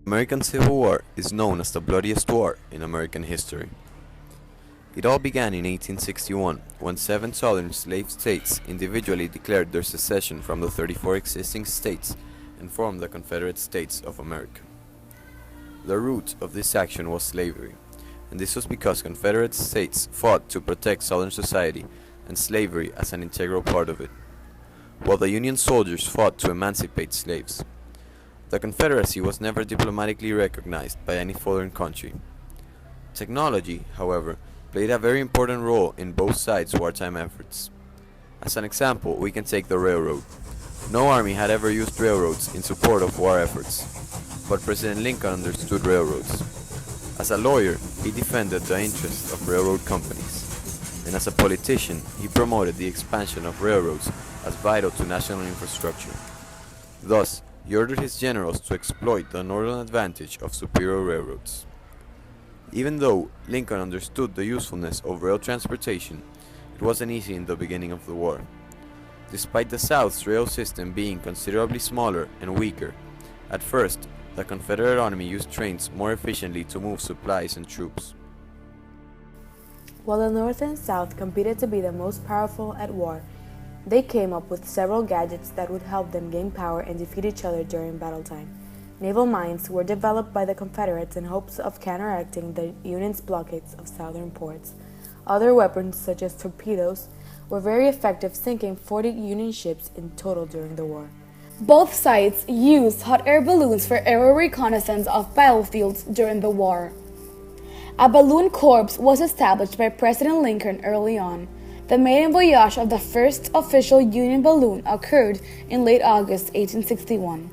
The American Civil War is known as the bloodiest war in American history. It all began in 1861 when 7 southern slave states individually declared their secession from the 34 existing states and formed the Confederate States of America. The root of this action was slavery, and this was because Confederate states fought to protect Southern society and slavery as an integral part of it, while the Union soldiers fought to emancipate slaves. The Confederacy was never diplomatically recognized by any foreign country. Technology, however, played a very important role in both sides' wartime efforts. As an example, we can take the railroad. No army had ever used railroads in support of war efforts, but President Lincoln understood railroads. As a lawyer, he defended the interests of railroad companies, and as a politician, he promoted the expansion of railroads as vital to national infrastructure. Thus, he ordered his generals to exploit the northern advantage of superior railroads. Even though Lincoln understood the usefulness of rail transportation, it wasn't easy in the beginning of the war. Despite the South's rail system being considerably smaller and weaker, at first, the Confederate Army used trains more efficiently to move supplies and troops. While the North and South competed to be the most powerful at war, they came up with several gadgets that would help them gain power and defeat each other during battle time. Naval mines were developed by the Confederates in hopes of counteracting the Union's blockades of southern ports. Other weapons, such as torpedoes, were very effective, sinking 40 Union ships in total during the war. Both sides used hot air balloons for aerial reconnaissance of battlefields during the war. A balloon corps was established by President Lincoln early on. The maiden voyage of the first official Union balloon occurred in late August 1861.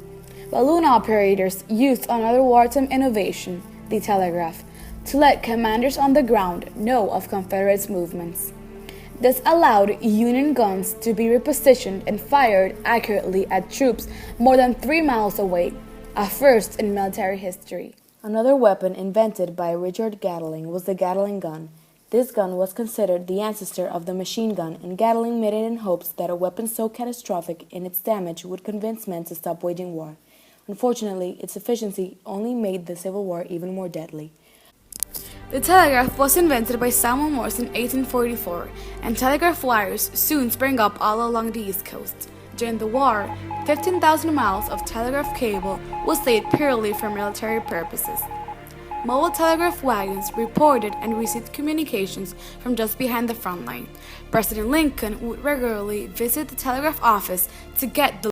Balloon operators used another wartime innovation, the telegraph, to let commanders on the ground know of Confederate movements. This allowed Union guns to be repositioned and fired accurately at troops more than 3 miles away, a first in military history. Another weapon invented by Richard Gatling was the Gatling gun. This gun was considered the ancestor of the machine gun, and Gatling made it in hopes that a weapon so catastrophic in its damage would convince men to stop waging war. Unfortunately, its efficiency only made the Civil War even more deadly. The telegraph was invented by Samuel Morse in 1844, and telegraph wires soon sprang up all along the East Coast. During the war, 15,000 miles of telegraph cable was laid purely for military purposes. Mobile telegraph wagons reported and received communications from just behind the front line. President Lincoln would regularly visit the telegraph office to get the